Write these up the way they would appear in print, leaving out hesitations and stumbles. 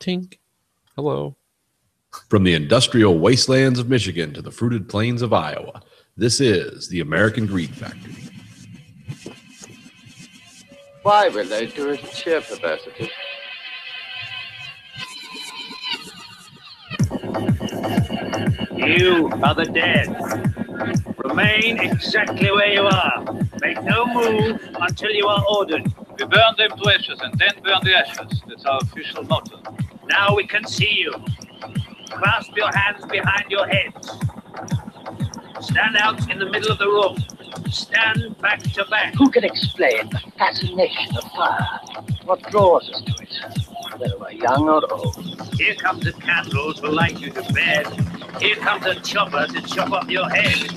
Tink. Hello. From the industrial wastelands of Michigan to the fruited plains of Iowa, this is the American Greed Factory. Why relate to his sheer perversity? You are the dead. Remain exactly where you are. Make no move until you are ordered. We burn them to ashes and then burn the ashes. That's our official motto. Now we can see you. Clasp your hands behind your heads. Stand out in the middle of the room. Stand back to back. Who can explain the fascination of fire? What draws us to it, whether we're young or old? Here comes a candle to light you to bed. Here comes a chopper to chop off your head.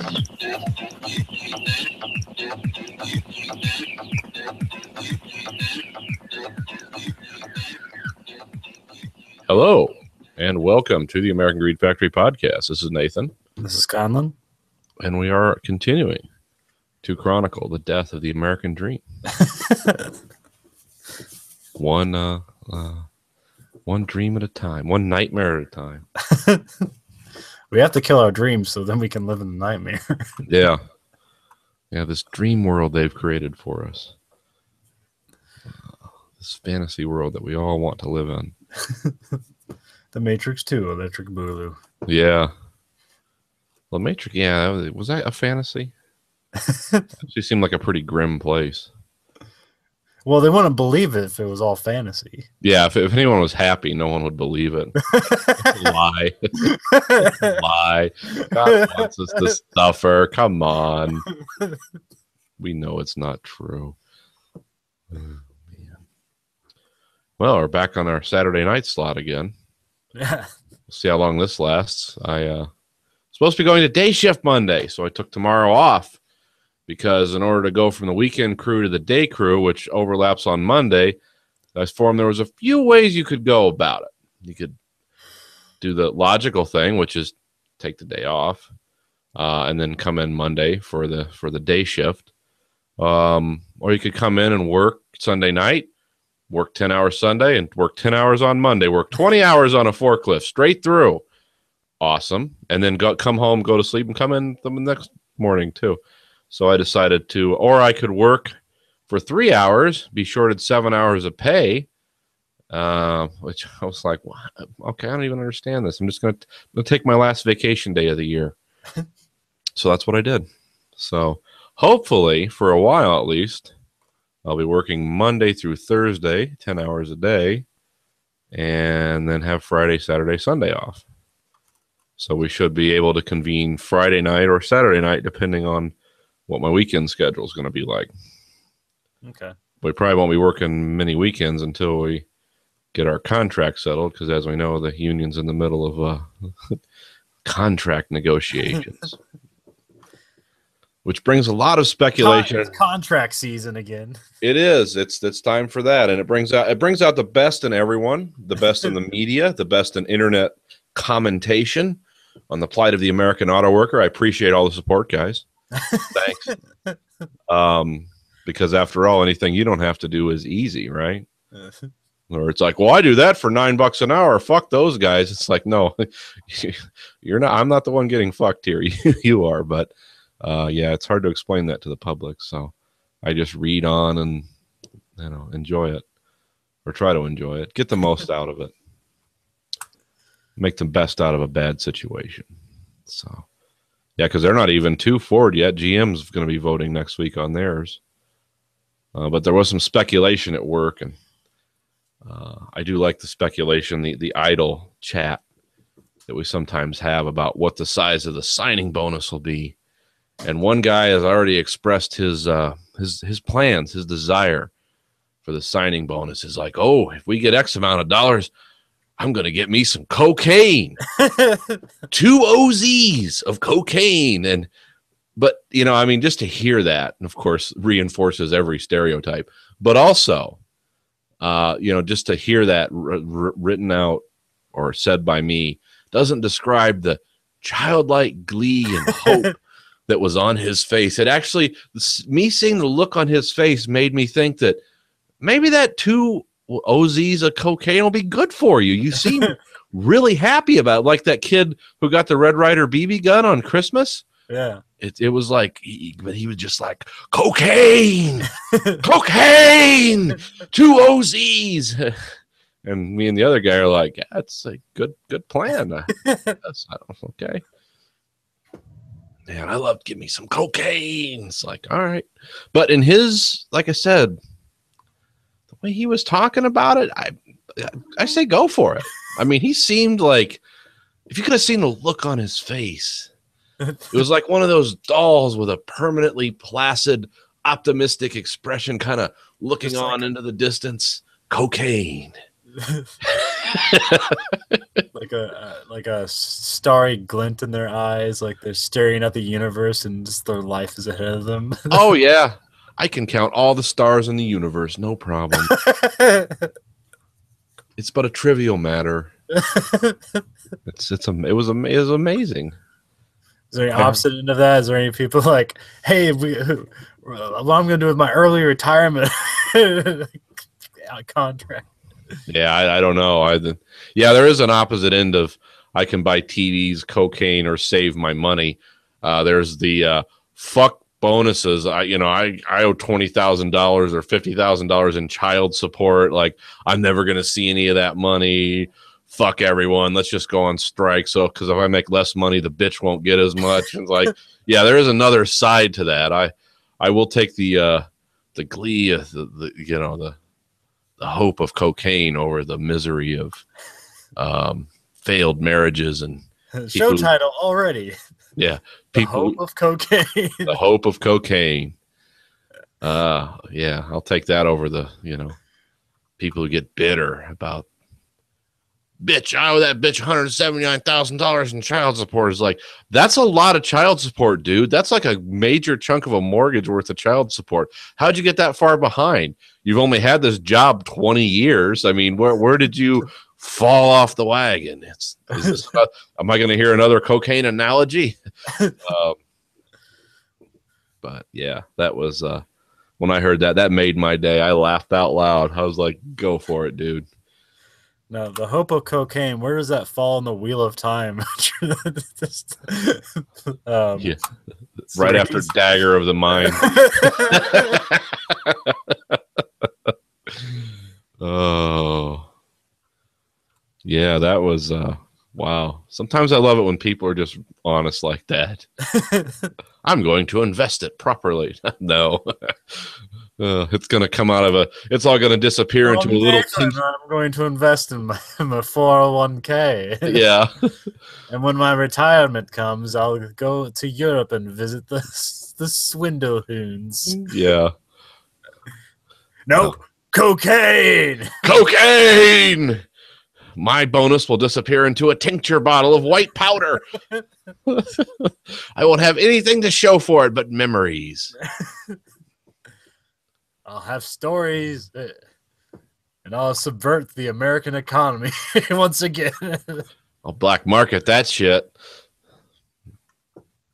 Hello, and welcome to the American Greed Factory podcast. This is Nathan. This is Conlon. And we are continuing to chronicle the death of the American dream. One dream at a time, one nightmare at a time. We have to kill our dreams so then we can live in the nightmare. Yeah, this dream world they've created for us. This fantasy world that we all want to live in. The Matrix 2, Electric Boogaloo. Yeah. Well, Matrix, yeah, was that a fantasy? She seemed like a pretty grim place. Well, they wouldn't believe it if it was all fantasy. Yeah, if anyone was happy, no one would believe it. Lie. Lie. God wants us to suffer. Come on. We know it's not true. Oh, man. Well, we're back on our Saturday night slot again. Yeah. We'll see how long this lasts. I supposed to be going to day shift Monday, so I took tomorrow off. Because in order to go from the weekend crew to the day crew, which overlaps on Monday, I informed there was a few ways you could go about it. You could do the logical thing, which is take the day off, and then come in Monday for the day shift. Or you could come in and work Sunday night, work 10 hours Sunday, and work 10 hours on Monday, work 20 hours on a forklift, straight through. Awesome. And then come home, go to sleep, and come in the next morning too. So I decided to, or I could work for 3 hours, be shorted 7 hours of pay, which I was like, what? Okay, I don't even understand this. I'm just going to take my last vacation day of the year. So that's what I did. So hopefully, for a while at least, I'll be working Monday through Thursday, 10 hours a day, and then have Friday, Saturday, Sunday off. So we should be able to convene Friday night or Saturday night, depending on what my weekend schedule is going to be like. Okay. We probably won't be working many weekends until we get our contract settled, because as we know, the union's in the middle of contract negotiations. Which brings a lot of speculation. It's contract season again. It is. It's time for that, and it brings out the best in everyone, the best in the media, the best in internet commentation on the plight of the American auto worker. I appreciate all the support, guys. Thanks. Because after all, anything you don't have to do is easy, right? Or it's like, well, I do that for $9 an hour. Fuck those guys. It's like, no, you're not. I'm not the one getting fucked here. You are. But yeah, it's hard to explain that to the public. So I just read on and enjoy it, or try to enjoy it. Get the most out of it. Make the best out of a bad situation. So. Yeah, because they're not even to Ford yet. GM's going to be voting next week on theirs. But there was some speculation at work, and I do like the speculation, the idle chat that we sometimes have about what the size of the signing bonus will be. And one guy has already expressed his plans, his desire for the signing bonus. Is like, oh, if we get X amount of dollars, I'm going to get me some cocaine, 2 OZs of cocaine. But just to hear that, and of course, reinforces every stereotype, but also, just to hear that written out or said by me doesn't describe the childlike glee and hope that was on his face. It actually, me seeing the look on his face made me think that maybe that 2 well, OZ's of cocaine will be good for you. You seem really happy about it. Like that kid who got the Red Ryder BB gun on Christmas. Yeah. It was like, but he was just like, cocaine, cocaine, 2 OZs. And me and the other guy are like, yeah, that's a good plan. Okay. Man, I love give me some cocaine. It's like, all right. But in his, like I said, the way he was talking about it, I say go for it. I mean, he seemed like, if you could have seen the look on his face, it was like one of those dolls with a permanently placid, optimistic expression, kind of looking Just on into the distance. Cocaine. like a starry glint in their eyes, like they're staring at the universe and just their life is ahead of them. Oh yeah, I can count all the stars in the universe, no problem. It's but a trivial matter. It was amazing. Is there any opposite end of that? Is there any people like, hey, what I'm going to do with my early retirement contract? Yeah, I don't know. Yeah, there is an opposite end of I can buy TVs, cocaine, or save my money. There's the fuck bonuses. I owe $20,000 or $50,000 in child support. Like, I'm never going to see any of that money. Fuck everyone. Let's just go on strike. So, because if I make less money, the bitch won't get as much. And it's like, yeah, there is another side to that. I will take the glee of the hope of cocaine over the misery of failed marriages and show title already. Yeah, the hope of cocaine. The hope of cocaine. Yeah, I'll take that over the people who get bitter about. Bitch, I owe that bitch $179,000 in child support. Is like, that's a lot of child support, dude. That's like a major chunk of a mortgage worth of child support. How'd you get that far behind? You've only had this job 20 years. I mean, where did you fall off the wagon? Am I going to hear another cocaine analogy? But yeah, that was when I heard that made my day. I laughed out loud. I was like, go for it, dude. No, the hope of cocaine. Where does that fall in the wheel of time? Yeah, right after Dagger of the Mind. Oh, yeah, that was wow. Sometimes I love it when people are just honest like that. I'm going to invest it properly. No. It's going to come out of it's all going to disappear into a little. I'm going to invest in my 401k. Yeah. And when my retirement comes, I'll go to Europe and visit the Swindlehoons. Yeah. Nope. Cocaine. Cocaine. My bonus will disappear into a tincture bottle of white powder. I won't have anything to show for it but memories. I'll have stories, and I'll subvert the American economy once again. I'll black market that shit.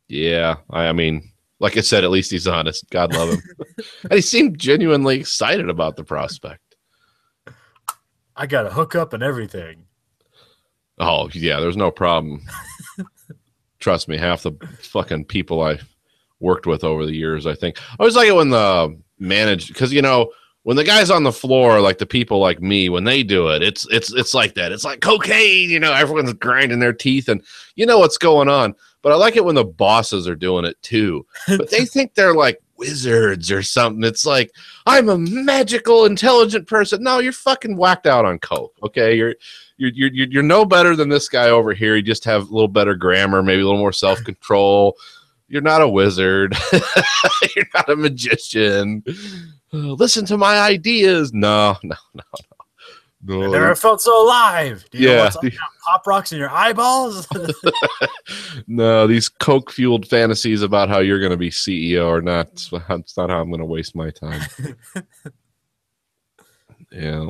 Yeah, I mean, like I said, at least he's honest. God love him. And he seemed genuinely excited about the prospect. I got a hookup and everything. Oh, yeah, there's no problem. Trust me, half the fucking people I worked with over the years, I think. I always like it when the manage, because when the guys on the floor, like the people like me, when they do it, it's like that. It's like cocaine, everyone's grinding their teeth and what's going on. But I like it when the bosses are doing it too. But they think they're like wizards or something. It's like, I'm a magical, intelligent person. No, you're fucking whacked out on coke. Okay, you're no better than this guy over here. You just have a little better grammar, maybe a little more self-control. You're not a wizard. You're not a magician. Listen to my ideas. No. I never felt so alive. Do you know what's Yeah. pop rocks in your eyeballs? No, these coke-fueled fantasies about how you're going to be CEO or not. It's not how I'm going to waste my time. Yeah.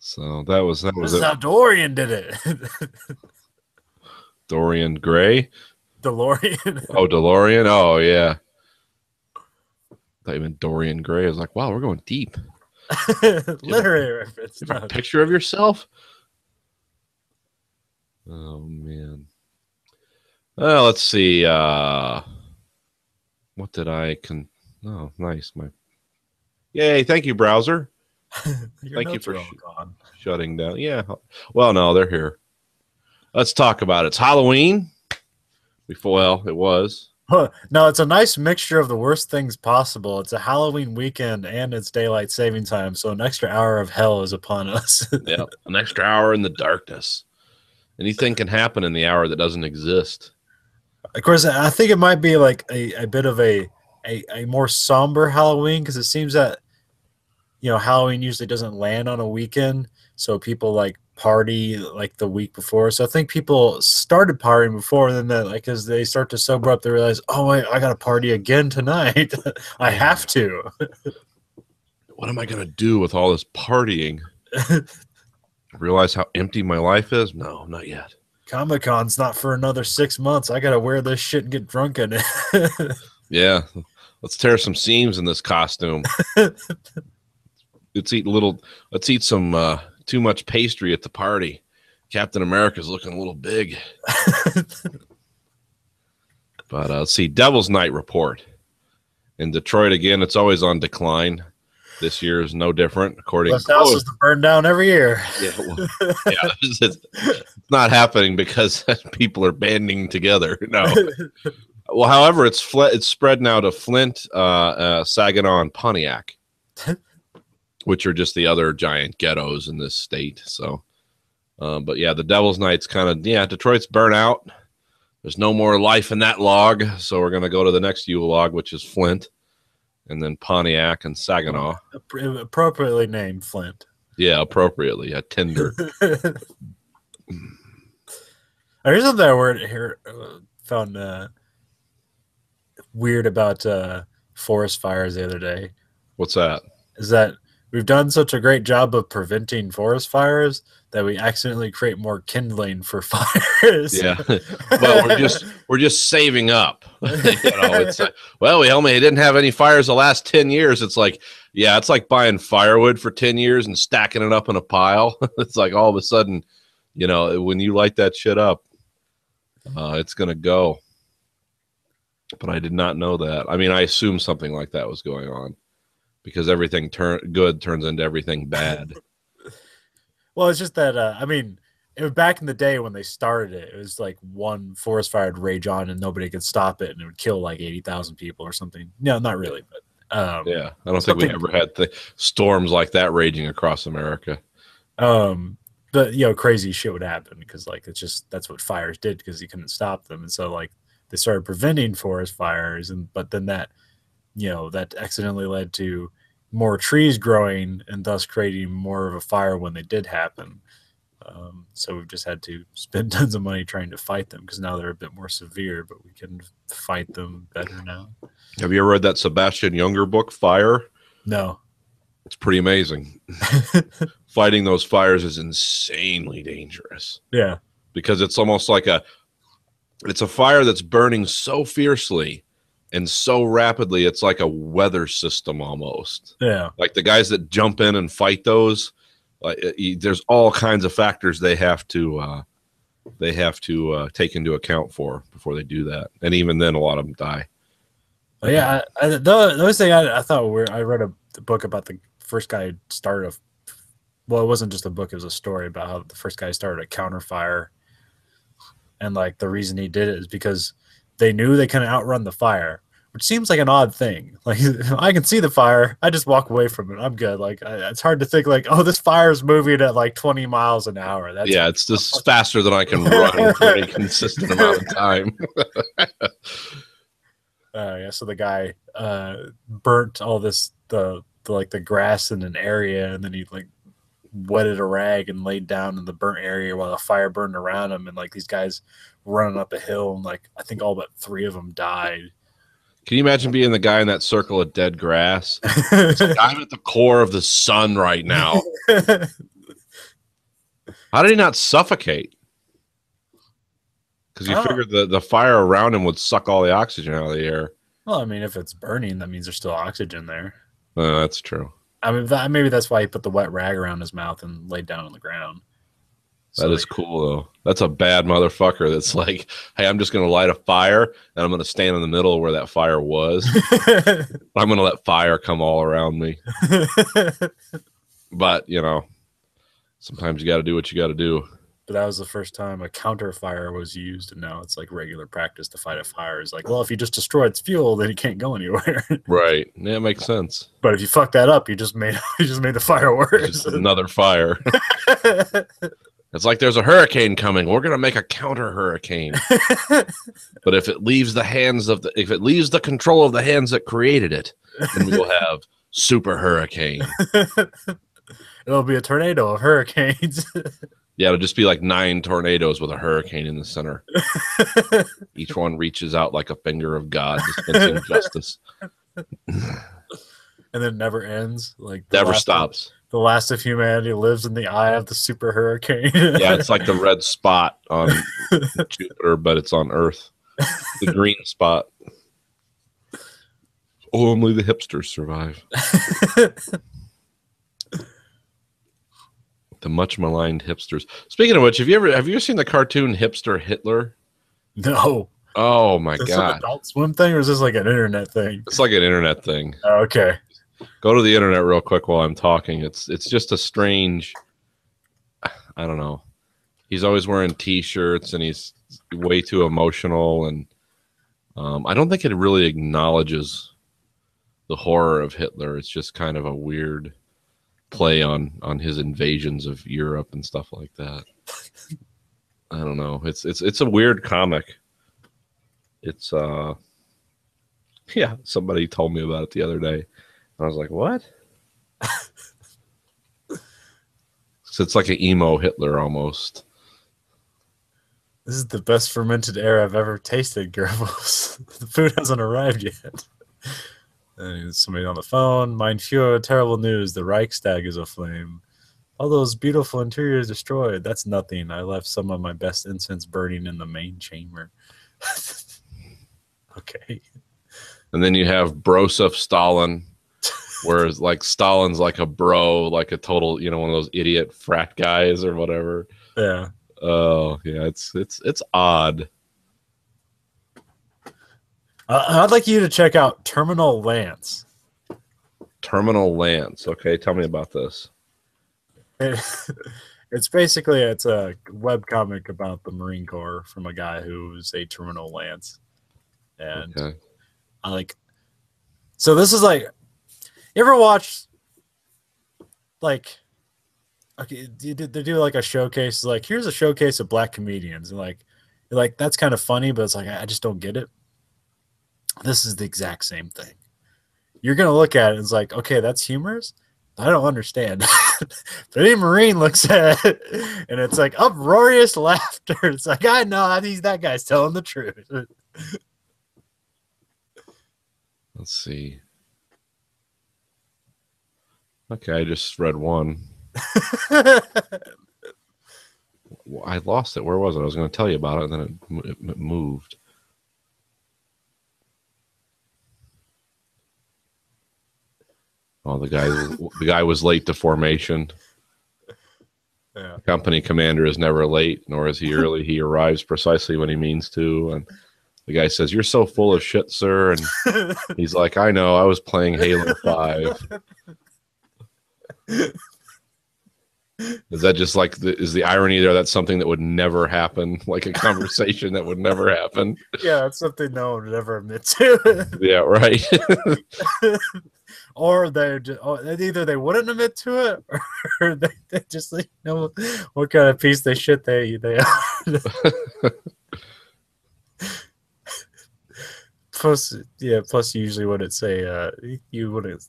So that was This is how Dorian did it. Dorian Gray. DeLorean. Oh, DeLorean. Oh, yeah. I thought you meant Dorian Gray. I was like, wow, we're going deep. Literary reference. You have No. a picture of yourself? Oh man. Well, let's see. What did I Oh, nice. Yay! Thank you, browser. Your Thank you notes for are all gone. shutting down. Yeah. Well, no, they're here. Let's talk about it. It's Halloween. Well, it was. Huh. No, it's a nice mixture of the worst things possible. It's a Halloween weekend and it's daylight saving time, so an extra hour of hell is upon us. Yep. An extra hour in the darkness. Anything can happen in the hour that doesn't exist. Of course, I think it might be like a bit of a more somber Halloween because it seems that Halloween usually doesn't land on a weekend, so people like party like the week before. So I think people started partying before, and then as they start to sober up, they realize, oh wait, I got to party again tonight. I have to. What am I gonna do with all this partying? Realize how empty my life is? No, not yet. Comic-Con's not for another 6 months. I gotta wear this shit and get drunk in it. Yeah. Let's tear some seams in this costume. Let's eat some too much pastry at the party. Captain America's looking a little big. But let's see. Devil's Night report. In Detroit again, it's always on decline. This year is no different. Less houses to burn down every year. Yeah, it's not happening because people are banding together. No. Well, however, it's spread now to Flint, Saginaw, and Pontiac, which are just the other giant ghettos in this state. So, but yeah, the Devil's Night's kind of Detroit's burnt out. There's no more life in that log, so we're gonna go to the next Yule log, which is Flint, and then Pontiac and Saginaw. Appropriately named Flint. Yeah, appropriately. A tinder. Here's something I found weird about forest fires the other day. What's that? Is that we've done such a great job of preventing forest fires that we accidentally create more kindling for fires. Yeah. Well, we're just saving up. It's well, we only didn't have any fires the last 10 years. It's like, yeah, it's like buying firewood for 10 years and stacking it up in a pile. It's like all of a sudden, when you light that shit up, it's going to go. But I did not know that. I mean, I assumed something like that was going on because everything good turns into everything bad. Well, it's just that, it was back in the day when they started it. It was like one forest fire would rage on and nobody could stop it, and it would kill like 80,000 people or something. No, not really, but yeah, I don't think we ever had storms like that raging across America. But crazy shit would happen because that's what fires did because you couldn't stop them, and so they started preventing forest fires, but then that accidentally led to more trees growing and thus creating more of a fire when they did happen. So we've just had to spend tons of money trying to fight them because now they're a bit more severe, but we can fight them better now. Have you ever read that Sebastian Junger book, Fire? No. It's pretty amazing. Fighting those fires is insanely dangerous. Yeah. Because it's almost like it's a fire that's burning so fiercely and so rapidly, it's like a weather system almost. Yeah. Like the guys that jump in and fight those, there's all kinds of factors they have to take into account before they do that. And even then, a lot of them die. But yeah, the other thing I thought I read a book about the first guy who started well, it wasn't just a book, it was a story about how the first guy started a counterfire. And the reason he did it is because they knew they couldn't outrun the fire, which seems like an odd thing. Like, I can see the fire, I just walk away from it, I'm good. It's hard to think this fire's moving at 20 miles an hour. It's just faster than I can run for any consistent amount of time. So the guy burnt all the grass in an area, and then he wetted a rag and laid down in the burnt area while the fire burned around him, and these guys running up a hill, and I think all but 3 of them died. Can you imagine being the guy in that circle of dead grass? I'm at the core of the sun right now. How did he not suffocate? Because you figured the fire around him would suck all the oxygen out of the air. Well, if it's burning, that means there's still oxygen there. That's true. I mean, maybe that's why he put the wet rag around his mouth and laid down on the ground. That is cool, though. That's a bad motherfucker that's like, hey, I'm just going to light a fire, and I'm going to stand in the middle where that fire was. I'm going to let fire come all around me. But, you know, sometimes you got to do what you got to do. But that was the first time a counter fire was used, and now it's like regular practice to fight a fire. It's like, well, if you just destroy its fuel, then it can't go anywhere. Right. Yeah, it makes sense. But if you fuck that up, you just made the fire worse. Just another fire. It's like there's a hurricane coming. We're gonna make a counter hurricane. But if it leaves the control of the hands that created it, then we will have super hurricane. It'll be a tornado of hurricanes. Yeah, it'll just be like 9 tornadoes with a hurricane in the center. Each one reaches out like a finger of God, dispensing justice. And then never ends. Like Never stops. The last of humanity lives in the eye of the super hurricane. Yeah, it's like the red spot on Jupiter, but it's on Earth. The green spot. Only the hipsters survive. The much maligned hipsters. Speaking of which, have you ever seen the cartoon Hipster Hitler? No. Oh my Is this God. an Adult Swim thing, or is this like an internet thing? It's like an internet thing. Oh, okay. Go to the internet real quick while I'm talking. It's just a strange, I don't know. He's always wearing t-shirts and he's way too emotional, and I don't think it really acknowledges the horror of Hitler. It's just kind of a weird play on his invasions of Europe and stuff like that. I don't know. It's a weird comic. It's yeah, somebody told me about it the other day. I was like, what? So it's like an emo Hitler almost. This is the best fermented air I've ever tasted, Goebbels. The food hasn't arrived yet. And somebody on the phone. Mein Führer, terrible news. The Reichstag is aflame. All those beautiful interiors destroyed. That's nothing. I left some of my best incense burning in the main chamber. Okay. And then you have Broseph Stalin, whereas like Stalin's like a bro, like a total, you know, one of those idiot frat guys or whatever. Yeah. Oh yeah, it's odd. I'd like you to check out Terminal Lance. Terminal Lance. Okay, tell me about this. It's basically a webcomic about the Marine Corps from a guy who's a Terminal Lance. And Okay. I like, so this is like, you ever watch like, okay, they do like a showcase, like here's a showcase of black comedians, and like, you're like, that's kind of funny, but it's like, I just don't get it. This is the exact same thing. You're gonna look at it and it's like, okay, that's humorous. I don't understand. But any Marine looks at it and it's like uproarious laughter. It's like, I know that guy's telling the truth. Let's see. Okay, I just read one. I lost it. Where was it? I was going to tell you about it, and then it moved. Oh, the guy was late to formation. Yeah. The company commander is never late, nor is he early. He arrives precisely when he means to. And the guy says, "You're so full of shit, sir." And he's like, "I know. I was playing Halo 5." Is that just like is the irony there? That's something that would never happen, like a conversation that would never happen. Yeah, that's something no one would ever admit to. Yeah, right. Or either they wouldn't admit to it, or they just like know what kind of piece of shit they are. Plus you usually wouldn't say you wouldn't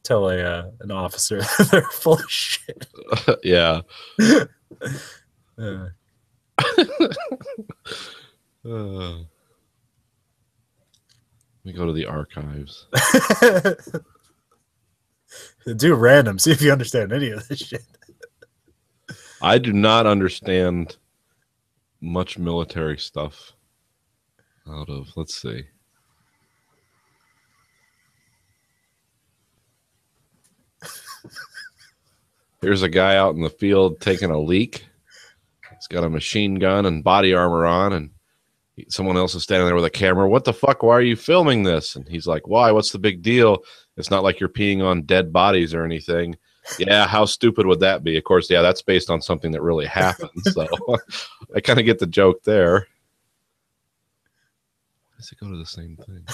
tell an officer they're full of shit. Yeah. Let me go to the archives. Do random, see if you understand any of this shit. I do not understand much military stuff out of, let's see. Here's a guy out in the field taking a leak. He's got a machine gun and body armor on, and someone else is standing there with a camera. What the fuck? Why are you filming this? And he's like, why? What's the big deal? It's not like you're peeing on dead bodies or anything. Yeah, how stupid would that be? Of course, yeah, that's based on something that really happened. So I kind of get the joke there. Why does it go to the same thing?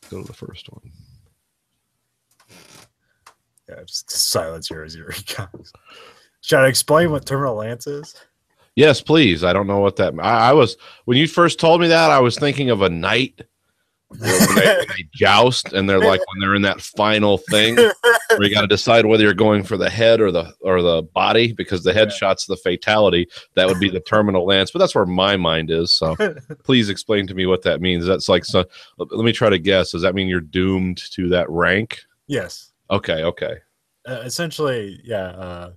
Go to the first one. Yeah, just silence here as he recounts. Should I explain what terminal lance is? Yes, please. I don't know what that. I was when you first told me that. I was thinking of a knight when they joust, and they're like when they're in that final thing where you got to decide whether you're going for the head or the body, because the headshot's the fatality. That would be the terminal lance, but that's where my mind is. So please explain to me what that means. That's like, so let me try to guess. Does that mean you're doomed to that rank? Yes. Okay. Essentially, yeah.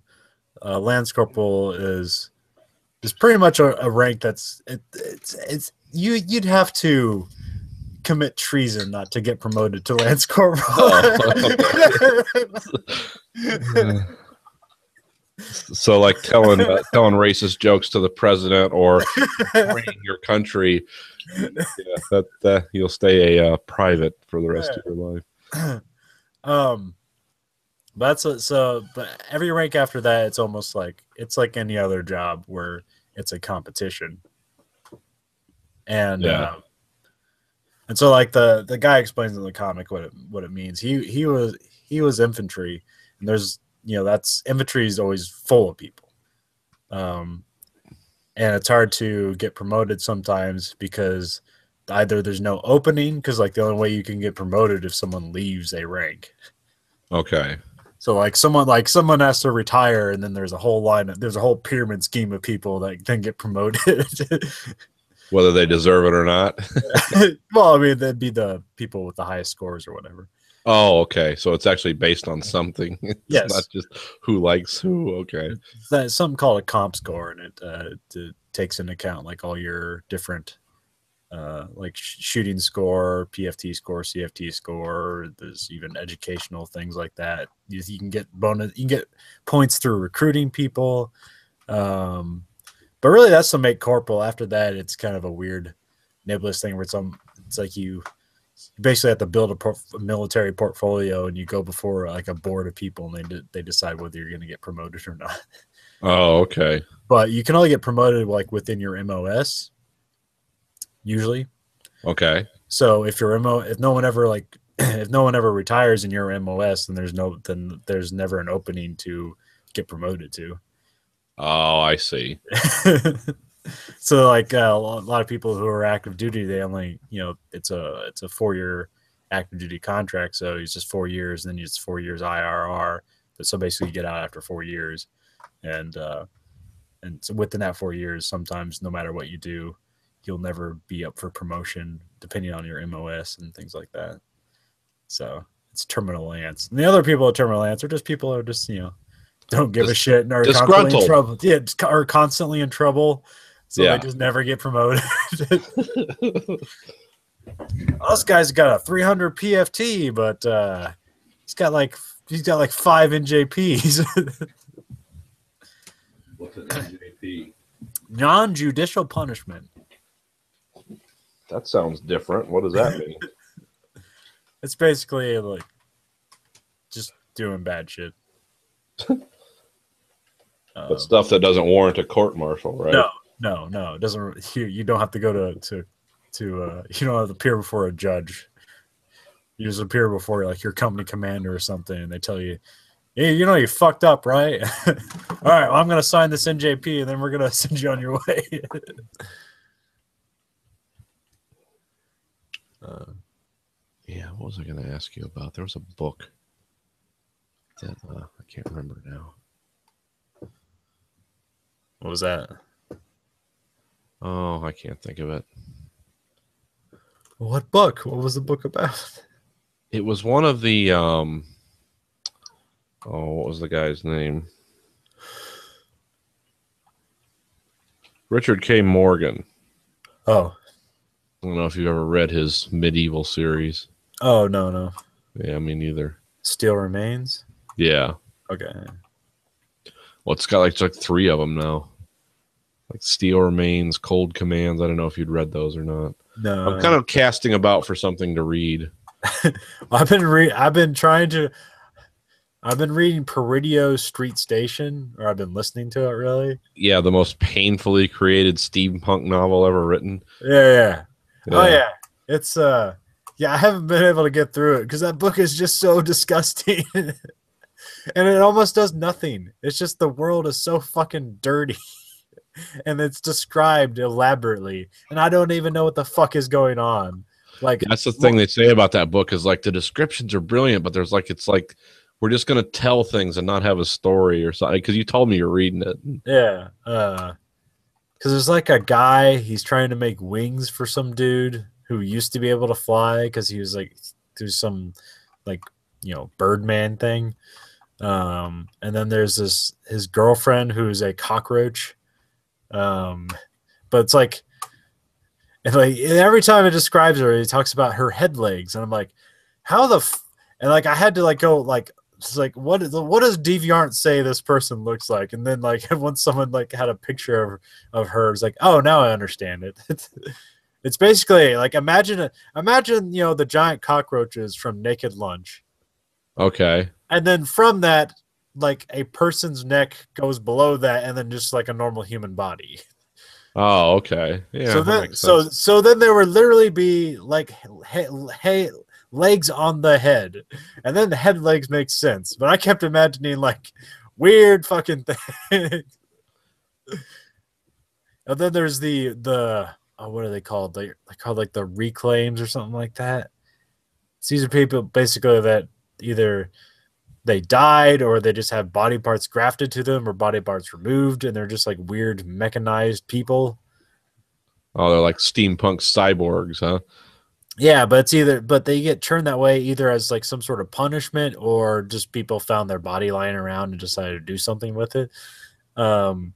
Lance corporal is pretty much a rank that's it's you'd have to commit treason not to get promoted to lance corporal. So like telling racist jokes to the president or bringing your country, yeah, that you'll stay a private for the rest of your life. But every rank after that, it's almost like any other job where it's a competition. And and so like the guy explains in the comic what it means. He was infantry, and there's that's infantry is always full of people. And it's hard to get promoted sometimes because either there's no opening, because like the only way you can get promoted if someone leaves a rank. Okay. So like someone has to retire, and then there's a whole pyramid scheme of people that then get promoted. Whether they deserve it or not. Well, I mean, that'd be the people with the highest scores or whatever. Oh, okay. So it's actually based on something. It's not just who likes who. Okay. That's something called a comp score, and it takes into account like all your different like shooting score, PFT score, CFT score. There's even educational things like that. You can get bonus. You can get points through recruiting people. But really, that's to make corporal. After that, it's kind of a weird, nebulous thing where it's like you basically have to build a military portfolio, and you go before like a board of people, and they decide whether you're going to get promoted or not. Oh, okay. But you can only get promoted like within your MOS, usually. Okay. So if no one ever retires in your MOS, then there's never an opening to get promoted to. Oh, I see. So like a lot of people who are active duty, they only it's a 4-year active duty contract, so it's just 4 years, and then it's 4 years IRR. So basically, you get out after 4 years, and so within that 4 years, sometimes no matter what you do, you'll never be up for promotion, depending on your MOS and things like that. So it's terminal lance, and the other people at terminal lance are just people who are just don't give a shit and are constantly in trouble. Yeah, are constantly in trouble, so they just never get promoted. This guy's got a 300 PFT, but he's got like 5 NJPs. What's an NJP? Non-judicial punishment. That sounds different. What does that mean? It's basically like just doing bad shit. But stuff that doesn't warrant a court martial, right? No. It doesn't. You don't have to go to you don't have to appear before a judge. You just appear before like your company commander or something, and they tell you, hey, you fucked up, right? All right, well, I'm gonna sign this NJP, and then we're gonna send you on your way. Yeah, what was I going to ask you about? There was a book that I can't remember now. What was that? Oh, I can't think of it. What book? What was the book about? It was one of the Oh, what was the guy's name? Richard K. Morgan. Oh. I don't know if you've ever read his medieval series. Oh, no. Yeah, me neither. Steel Remains? Yeah. Okay. Well, it's got like 3 of them now. Like Steel Remains, Cold Commands. I don't know if you'd read those or not. No. I'm kind of casting about for something to read. I've been reading Peridio Street Station, or I've been listening to it, really. Yeah, the most painfully created steampunk novel ever written. Yeah. Oh yeah. It's yeah, I haven't been able to get through it because that book is just so disgusting. And it almost does nothing. It's just the world is so fucking dirty. And it's described elaborately. And I don't even know what the fuck is going on. Like, that's the thing they say about that book is like the descriptions are brilliant, but there's like, it's like we're just going to tell things and not have a story or something. Because you told me you're reading it. Yeah. Because there's like a guy, he's trying to make wings for some dude who used to be able to fly because he was like through some like, you know, Birdman thing. And then there's his girlfriend who's a cockroach. But it's like, every time it describes her, he talks about her head legs, and I'm like, how the and like I had to like go like, it's like what does DeviantArt say this person looks like? And then like once someone like had a picture of her, it's like, oh, now I understand it. It's basically like imagine you know the giant cockroaches from Naked Lunch. Okay. And then from that, like a person's neck goes below that, and then just like a normal human body. Oh, okay. Yeah. So then there would literally be like legs on the head, and then the head legs make sense. But I kept imagining like weird fucking things. And then there's the what are they called? They're called like the reclaims or something like that. These are people basically that either they died or they just have body parts grafted to them or body parts removed, and they're just like weird mechanized people. Oh, they're like steampunk cyborgs, huh? Yeah, but they get turned that way either as like some sort of punishment or just people found their body lying around and decided to do something with it. And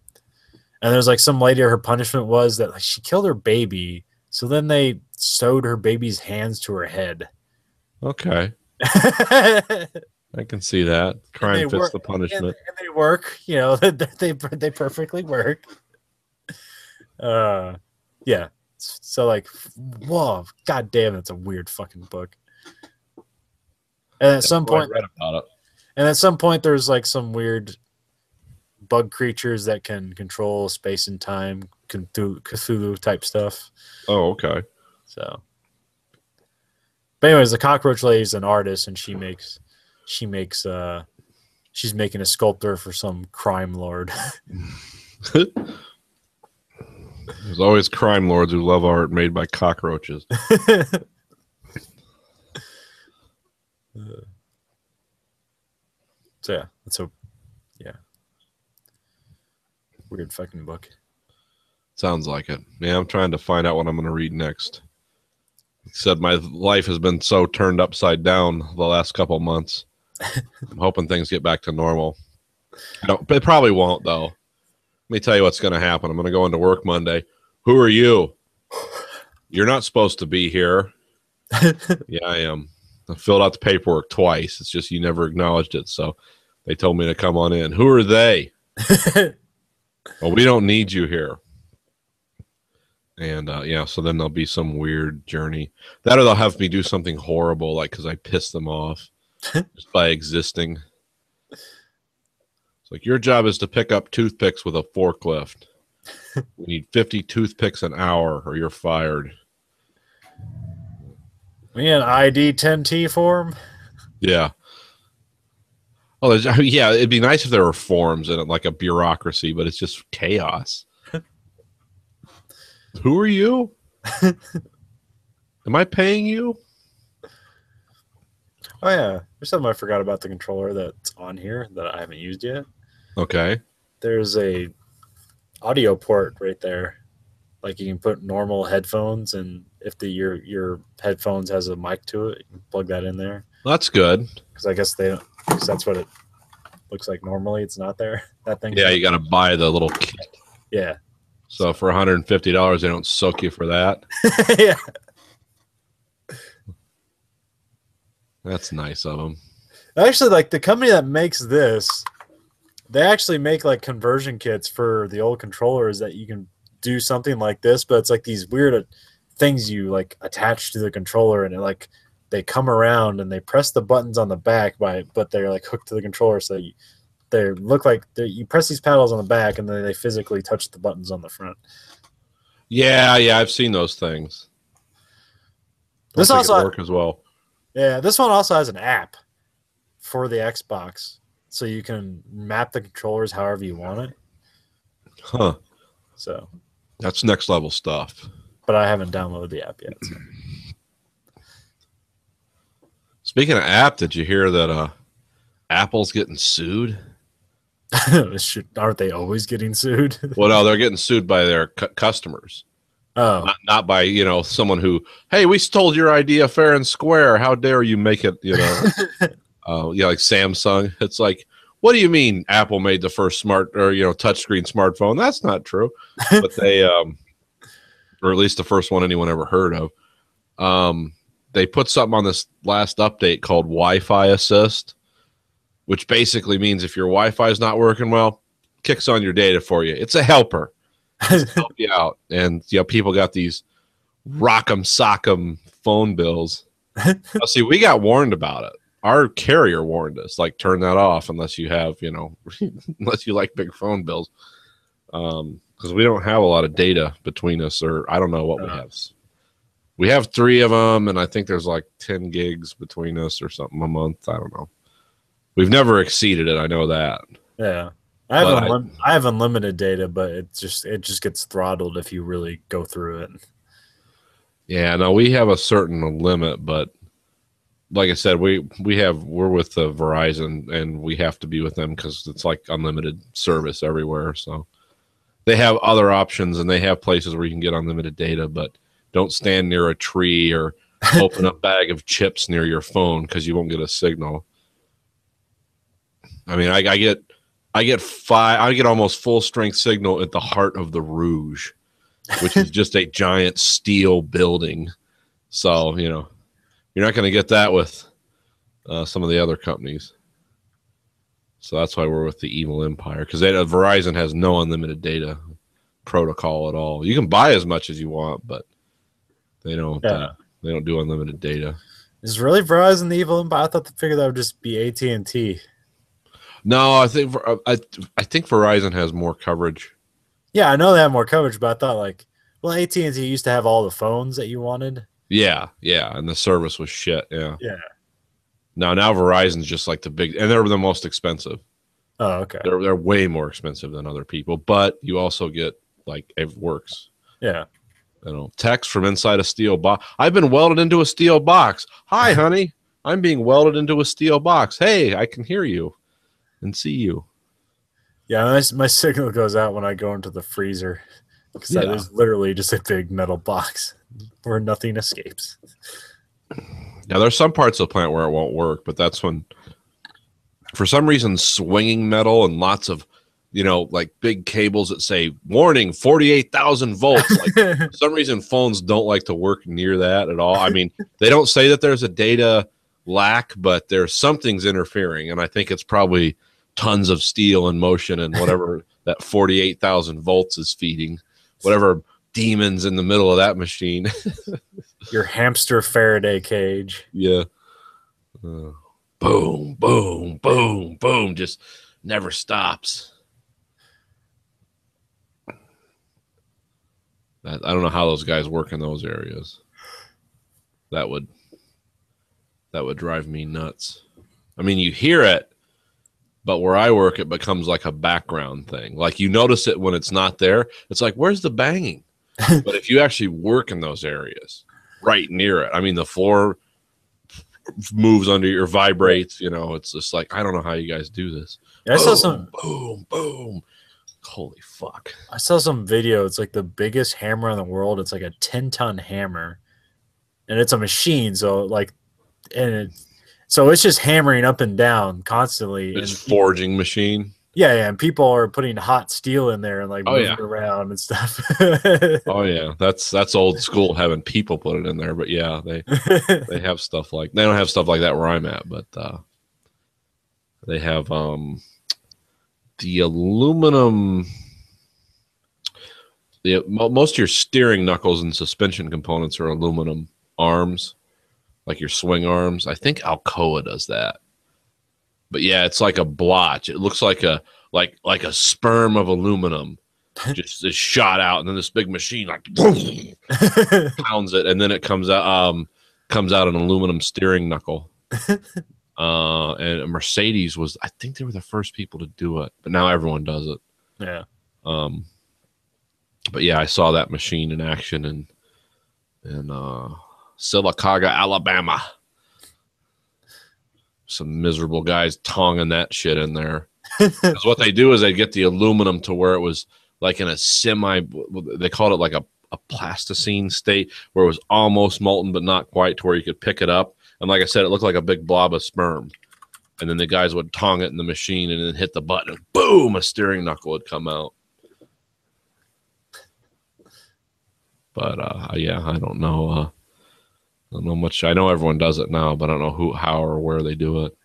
there's like some lady, her punishment was that like she killed her baby, so then they sewed her baby's hands to her head. Okay. I can see that. Crime fits the punishment. And they work, you know, they perfectly work. Yeah. So like, whoa, god damn, it's a weird fucking book. And at some point, I read about it. And at some point, there's like some weird bug creatures that can control space and time, Cthulhu type stuff. Oh, okay. So, but anyways, the cockroach lady's an artist, and she's making a sculptor for some crime lord. There's always crime lords who love art made by cockroaches. So yeah, that's a weird fucking book. Sounds like it. Yeah, I'm trying to find out what I'm going to read next. Like I said, my life has been so turned upside down the last couple months. I'm hoping things get back to normal. It probably won't, though. Let me tell you what's going to happen. I'm going to go into work Monday. Who are you? You're not supposed to be here. Yeah, I am. I filled out the paperwork twice. It's just you never acknowledged it. So they told me to come on in. Who are they? Well, we don't need you here. And yeah, so then there'll be some weird journey. That or they'll have me do something horrible, like because I pissed them off just by existing. It's like, your job is to pick up toothpicks with a forklift. We need 50 toothpicks an hour or you're fired. We an ID 10T form? Yeah. Oh, yeah, it'd be nice if there were forms in it, like a bureaucracy, but it's just chaos. Who are you? Am I paying you? Oh, yeah. There's something I forgot about the controller that's on here that I haven't used yet. Okay. There's a audio port right there. Like you can put normal headphones, and if your headphones has a mic to it, you can plug that in there. That's good. Because I guess they don't. Because that's what it. looks like normally it's not there. That thing. Yeah, you got to buy the little kit. Yeah. So for $150, they don't soak you for that. Yeah. That's nice of them. Actually, like the company that makes this, they actually make like conversion kits for the old controllers that you can do something like this, but it's like these weird things you like attach to the controller, and it like they come around and they press the buttons on the back but they're like hooked to the controller, so they look like you press these paddles on the back and then they physically touch the buttons on the front. Yeah, I've seen those things. This Don't think also it'd work as well. Yeah, this one also has an app for the Xbox, so you can map the controllers however you want it. Huh. So, That's next level stuff. but I haven't downloaded the app yet. So. Speaking of app, did you hear that Apple's getting sued? Aren't they always getting sued? Well, no, they're getting sued by their customers. Oh, Not by, someone who, hey, we stole your idea fair and square. How dare you make it, like Samsung. It's like, what do you mean Apple made the first smart or, touchscreen smartphone? That's not true. But they, or at least the first one anyone ever heard of. They put something on this last update called Wi-Fi Assist, which basically means if your Wi-Fi is not working well, kicks on your data for you. It's a helper. To help you out. And people got these rock'em sock'em phone bills. Now, see, we got warned about it. Our carrier warned us, like, turn that off unless you have, unless you like big phone bills. Because we don't have a lot of data between us, or I don't know what we have. We have 3 of them, and I think there's like 10 gigs between us or something a month. I don't know. We've never exceeded it. I know that. yeah. I have unlimited data, but it just gets throttled if you really go through it. Yeah, no, we have a certain limit, but like I said, we're with Verizon, and we have to be with them because it's like unlimited service everywhere. So they have other options, and they have places where you can get unlimited data, but don't stand near a tree or open a bag of chips near your phone because you won't get a signal. I mean, I get almost full strength signal at the heart of the Rouge, which is just a giant steel building. So, you're not going to get that with some of the other companies. So that's why we're with the Evil Empire, because Verizon has no unlimited data protocol at all. You can buy as much as you want, but they don't do unlimited data. Is really Verizon the Evil Empire? I thought they figured that would just be AT&T. No, I think Verizon has more coverage. Yeah, I know they have more coverage, but I thought AT&T used to have all the phones that you wanted. Yeah, and the service was shit. Yeah. Now Verizon's just like the big, and they're the most expensive. Oh, okay. They're way more expensive than other people, but you also get like it works. Yeah. Text from inside a steel box. I've been welded into a steel box. Hi, honey. I'm being welded into a steel box. Hey, I can hear you and see you. Yeah, my signal goes out when I go into the freezer because that is literally just a big metal box where nothing escapes. Now, there's some parts of the plant where it won't work, but that's when, for some reason, swinging metal and lots of, like big cables that say, warning, 48,000 volts. Like, for some reason, phones don't like to work near that at all. I mean, they don't say that there's a data lack, but there's something's interfering, and I think it's probably tons of steel in motion and whatever that 48,000 volts is feeding, whatever demons in the middle of that machine. Your hamster Faraday cage. Yeah. Boom, boom, boom, boom. Just never stops. I don't know how those guys work in those areas. That would drive me nuts. I mean, you hear it, but where I work, it becomes like a background thing. Like you notice it when it's not there. It's like, where's the banging? But if you actually work in those areas, right near it, I mean, the floor moves under your vibrates. It's just like, I don't know how you guys do this. Yeah, I saw some boom, boom. Holy fuck! I saw some video. It's like the biggest hammer in the world. It's like a 10-ton hammer, and it's a machine. So and it's So it's just hammering up and down constantly. It's and forging machine. yeah, and people are putting hot steel in there and like moving yeah. around and stuff. Oh yeah, that's old school having people put it in there. But yeah, they have stuff like they don't have stuff like that where I'm at, but they have the aluminum. Most of your steering knuckles and suspension components are aluminum arms, like your swing arms. I think Alcoa does that. But yeah, it's like a blotch. It looks like a sperm of aluminum just is shot out, and then this big machine like pounds it, and then it comes out an aluminum steering knuckle. And Mercedes was, I think they were the first people to do it, but now everyone does it. Yeah. But yeah, I saw that machine in action in Sylacauga, Alabama. Some miserable guys tonging that shit in there. Because what they do is they get the aluminum to where it was like in a they called it like a plasticine state where it was almost molten but not quite, to where you could pick it up. And like I said, it looked like a big blob of sperm. And then the guys would tong it in the machine and then hit the button and boom, a steering knuckle would come out. But yeah, I don't know. I don't know much. I know everyone does it now, but I don't know who, how, or where they do it.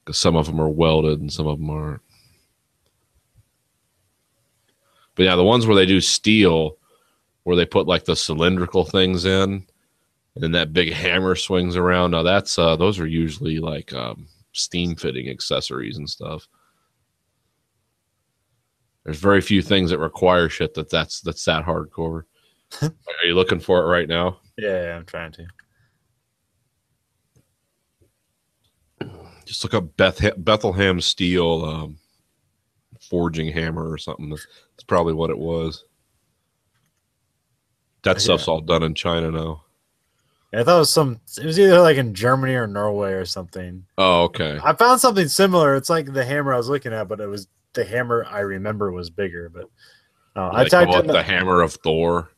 Because some of them are welded and some of them aren't. But yeah, the ones where they do steel, where they put like the cylindrical things in, and then that big hammer swings around. Now that's those are usually like steam fitting accessories and stuff. There's very few things that require shit that's that hardcore. Are you looking for it right now? Yeah, I'm trying to. Just look up Bethlehem Steel forging hammer or something. That's probably what it was. That stuff's all done in China now. Yeah, I thought it was either like in Germany or Norway or something. Oh, okay. I found something similar. It's like the hammer I was looking at, but it was the hammer I remember was bigger. But I typed in the hammer of Thor.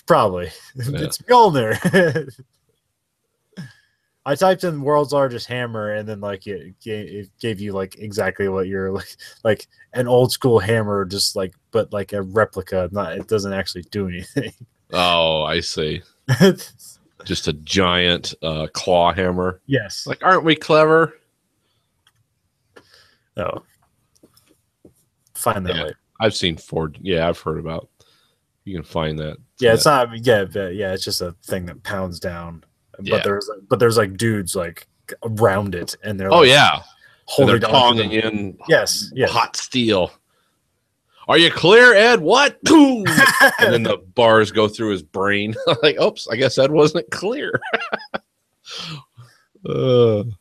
Probably. Yeah. It's Mjolnir. I typed in world's largest hammer, and then like it gave you like exactly what you're like an old school hammer, just like but like a replica. It doesn't actually do anything. Oh, I see. Just a giant claw hammer. Yes. Like, aren't we clever? Oh. Find that later. I've seen Ford. Yeah, I've heard about. You can find that. Yeah, it's not. Yeah, it's just a thing that pounds down. But there's like dudes like around it, and they're holding they're tonging in yes hot steel. Are you clear, Ed? What? Boom! And then the bars go through his brain. Like, oops, I guess Ed wasn't clear. We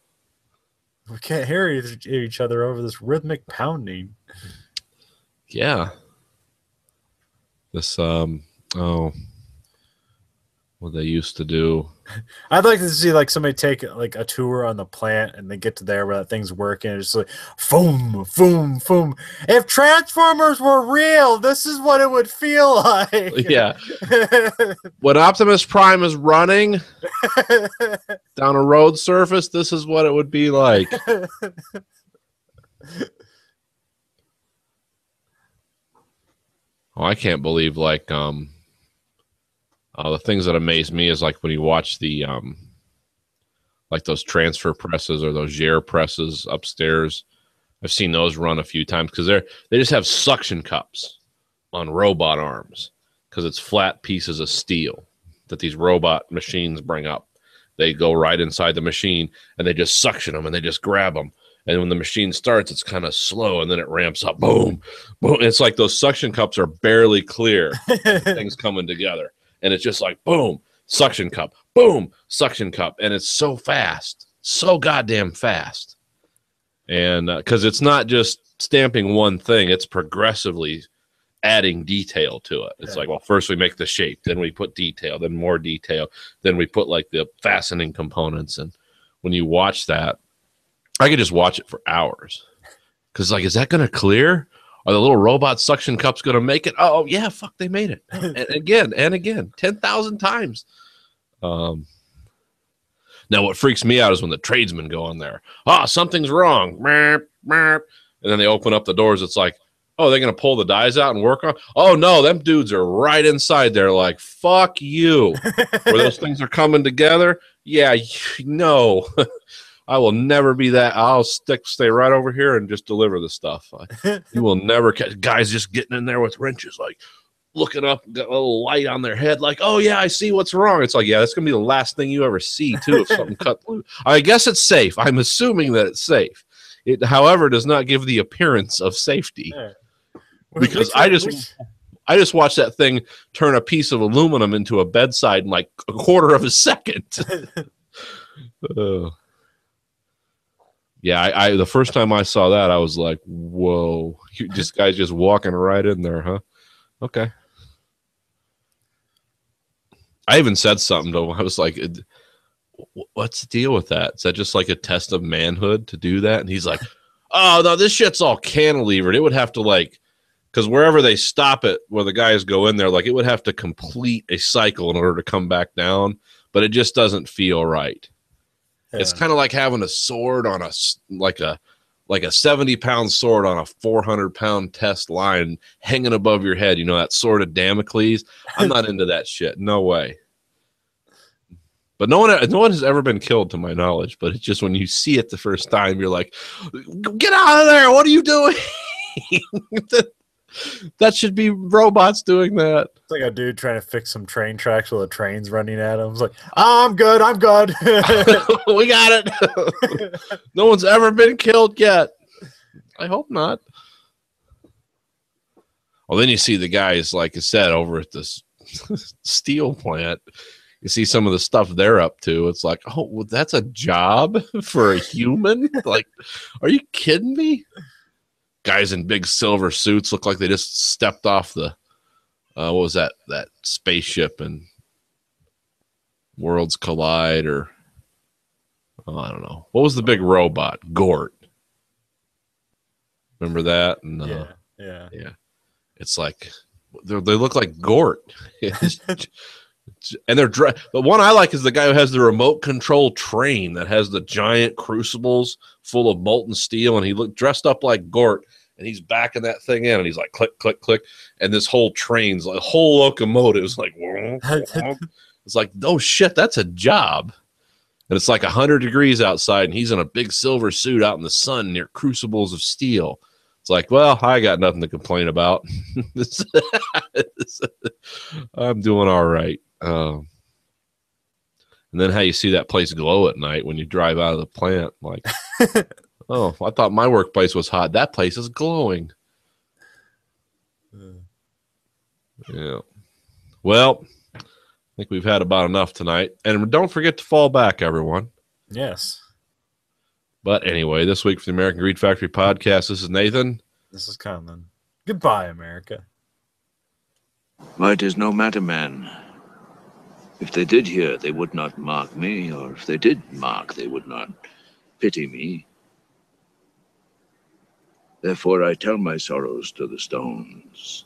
can't hear each other over this rhythmic pounding. Yeah. This what they used to do. I'd like to see like somebody take like a tour on the plant and they get to there where that thing's working and it's like boom, boom, boom. If Transformers were real, this is what it would feel like. Yeah. When Optimus Prime is running down a road surface, this is what it would be like. Oh, I can't believe like the things that amaze me is like when you watch the like those transfer presses or those Gere presses upstairs. I've seen those run a few times because they just have suction cups on robot arms because it's flat pieces of steel that these robot machines bring up. They go right inside the machine and they just suction them and they just grab them. And when the machine starts, it's kind of slow, and then it ramps up. Boom, boom. It's like those suction cups are barely clear. Things coming together, and it's just like boom, suction cup, boom, suction cup, and it's so fast, so goddamn fast. And because it's not just stamping one thing, it's progressively adding detail to it. It's like, well, first we make the shape, then we put detail, then more detail, then we put like the fastening components. And when you watch that, I could just watch it for hours. Because, like, is that going to clear? Are the little robot suction cups going to make it? Oh, yeah, fuck, they made it. And again, 10,000 times. Now, what freaks me out is when the tradesmen go in there. Ah, something's wrong. And then they open up the doors. It's like, oh, they're going to pull the dies out and work on? Oh, no, them dudes are right inside there like, fuck you. Where those things are coming together? Yeah, no. I will never be that. I'll stay right over here and just deliver the stuff. You will never catch guys just getting in there with wrenches, like looking up, got a little light on their head, like, oh, yeah, I see what's wrong. It's like, yeah, that's going to be the last thing you ever see, too, if something cut through. I guess it's safe. I'm assuming that it's safe. It, however, does not give the appearance of safety. Yeah. Because I just watched that thing turn a piece of aluminum into a bedside in like a quarter of a second. Yeah, I the first time I saw that, I was like, whoa, this guy's just walking right in there, huh? Okay. I even said something to him. I was like, what's the deal with that? Is that just like a test of manhood to do that? And he's like, oh, no, this shit's all cantilevered. It would have to like, because wherever they stop it, where the guys go in there, like it would have to complete a cycle in order to come back down, but it just doesn't feel right. Yeah. It's kind of like having a sword on a 70-pound sword on a 400-pound test line hanging above your head. You know, that sword of Damocles. I'm not into that shit. No way. But no one has ever been killed to my knowledge. But it's just when you see it the first time, you're like, get out of there. What are you doing? That should be robots doing that. It's like a dude trying to fix some train tracks while the train's running at him. It's like, oh, I'm good. We got it. No one's ever been killed yet. I hope not. Well, then you see the guys, like I said, over at this steel plant. You see some of the stuff they're up to. It's like, oh, well, that's a job for a human? Like, are you kidding me? Guys in big silver suits look like they just stepped off the what was that spaceship in Worlds Collide, or I don't know, what was the big robot? Gort. Remember that? And, yeah. It's like they look like Gort. And they're the one I like is the guy who has the remote control train that has the giant crucibles full of molten steel, and he looked dressed up like Gort, and he's backing that thing in, and he's like click, click, click, and this whole train's like whole locomotive is like it's like, oh shit, that's a job. And it's like 100 degrees outside, and he's in a big silver suit out in the sun near crucibles of steel. It's like, well, I got nothing to complain about. I'm doing all right. And then how you see that place glow at night when you drive out of the plant, like, oh, I thought my workplace was hot. That place is glowing. Yeah. Well, I think we've had about enough tonight. And don't forget to fall back, everyone. Yes. But anyway, this week for the American Greed Factory podcast, this is Nathan. This is Conlon. Goodbye, America. Why, it is no matter, man. If they did hear, they would not mark me, or if they did mark, they would not pity me. Therefore I tell my sorrows to the stones.